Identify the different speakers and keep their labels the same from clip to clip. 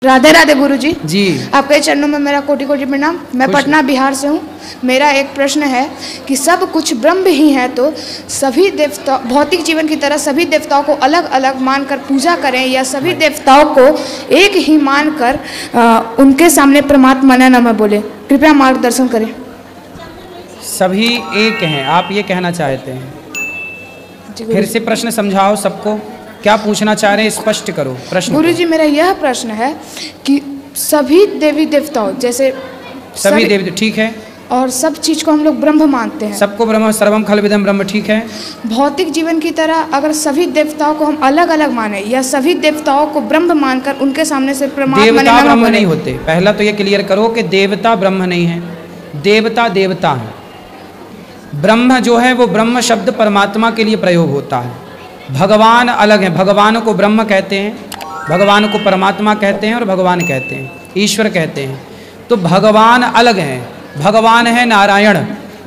Speaker 1: राधे राधे गुरुजी
Speaker 2: जी।
Speaker 1: आपके चरणों में मेरा कोटि कोटि प्रणाम। मैं पटना बिहार से हूँ। मेरा एक प्रश्न है कि सब कुछ ब्रह्म ही है, तो सभी देवता भौतिक जीवन की तरह सभी देवताओं को अलग अलग मानकर पूजा करें या सभी देवताओं को एक ही मानकर उनके सामने परमात्मा न मैं बोले? कृपया मार्गदर्शन करें।
Speaker 2: सभी एक हैं, आप ये कहना चाहते हैं? फिर से प्रश्न समझाओ सबको, क्या पूछना चाह रहे हैं स्पष्ट करो प्रश्न।
Speaker 1: गुरुजी मेरा यह प्रश्न है कि सभी देवी देवताओं जैसे
Speaker 2: सभी देवी, ठीक है,
Speaker 1: और सब चीज को हम लोग ब्रह्म मानते हैं,
Speaker 2: सबको ब्रह्म सर्वम खलविदम ब्रह्म, ठीक है।
Speaker 1: भौतिक जीवन की तरह अगर सभी देवताओं को हम अलग अलग माने या सभी देवताओं को ब्रह्म मानकर उनके सामने से परमात्मा
Speaker 2: देवता ब्रह्म नहीं होते। पहला तो ये क्लियर करो कि देवता ब्रह्म नहीं है, देवता देवता है। ब्रह्म जो है वो ब्रह्म शब्द परमात्मा के लिए प्रयोग होता है। भगवान अलग है, भगवान को ब्रह्म कहते हैं, भगवान को परमात्मा कहते हैं और भगवान कहते हैं, ईश्वर कहते हैं। तो भगवान अलग हैं, भगवान है नारायण।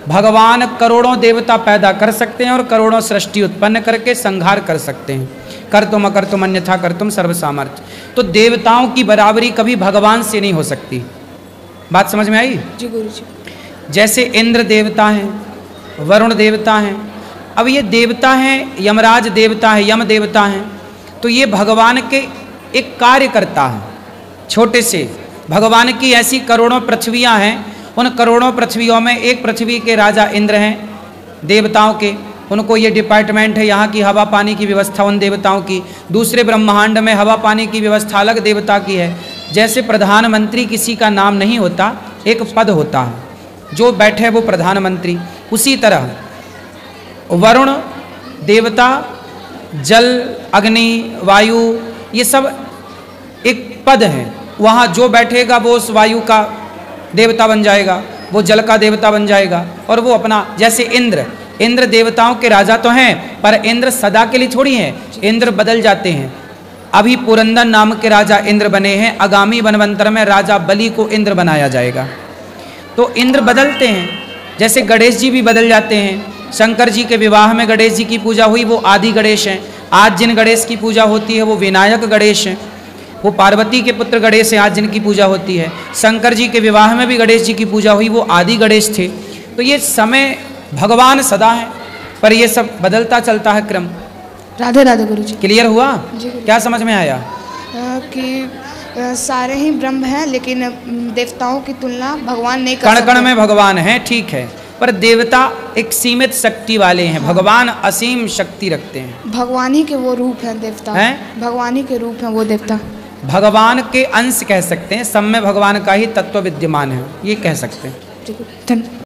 Speaker 2: भगवान करोड़ों देवता पैदा कर सकते हैं और करोड़ों सृष्टि उत्पन्न करके संहार कर सकते हैं। कर तुम अकर तुम अन्यथा कर तुम सर्व सामर्थ्य। तो देवताओं की बराबरी कभी भगवान से नहीं हो सकती। बात समझ में आई?
Speaker 1: जी गुरुजी।
Speaker 2: जैसे इंद्र देवता हैं, वरुण देवता हैं। अब ये देवता हैं, यमराज देवता है, यम देवता हैं। तो ये भगवान के एक कार्य करता है। छोटे से भगवान की ऐसी करोड़ों पृथ्वियाँ हैं, उन करोड़ों पृथ्वियों में एक पृथ्वी के राजा इंद्र हैं देवताओं के। उनको ये डिपार्टमेंट है, यहाँ की हवा पानी की व्यवस्था उन देवताओं की। दूसरे ब्रह्मांड में हवा पानी की व्यवस्था अलग देवता की है। जैसे प्रधानमंत्री किसी का नाम नहीं होता, एक पद होता है, जो बैठे वो प्रधानमंत्री। उसी तरह वरुण देवता, जल, अग्नि, वायु, ये सब एक पद है। वहाँ जो बैठेगा वो उस वायु का देवता बन जाएगा, वो जल का देवता बन जाएगा। और वो अपना, जैसे इंद्र देवताओं के राजा तो हैं, पर इंद्र सदा के लिए थोड़ी हैं, इंद्र बदल जाते हैं। अभी पुरंदर नाम के राजा इंद्र बने हैं, आगामी बनवंतर में राजा बलि को इंद्र बनाया जाएगा। तो इंद्र बदलते हैं। जैसे गणेश जी भी बदल जाते हैं। शंकर जी के विवाह में गणेश जी की पूजा हुई, वो आदि गणेश हैं। आज जिन गणेश की पूजा होती है वो विनायक गणेश हैं, वो पार्वती के पुत्र गणेश हैं आज जिनकी पूजा होती है। शंकर जी के विवाह में भी गणेश जी की पूजा हुई, वो आदि गणेश थे। तो ये समय भगवान सदा है, पर ये सब बदलता चलता है क्रम।
Speaker 1: राधे राधे गुरुजी।
Speaker 2: क्लियर हुआ?
Speaker 1: जी।
Speaker 2: क्या समझ में आया?
Speaker 1: कि सारे ही ब्रह्म हैं, लेकिन देवताओं की तुलना भगवान नहीं कर सकते।
Speaker 2: कण कण में भगवान है, ठीक है, पर देवता एक सीमित शक्ति वाले हैं। भगवान असीम शक्ति रखते हैं।
Speaker 1: भगवान ही के वो रूप हैं देवता हैं? भगवान ही के रूप हैं वो देवता।
Speaker 2: भगवान के अंश कह सकते हैं, सब में भगवान का ही तत्व विद्यमान है, ये कह सकते हैं।
Speaker 1: धन्यवाद।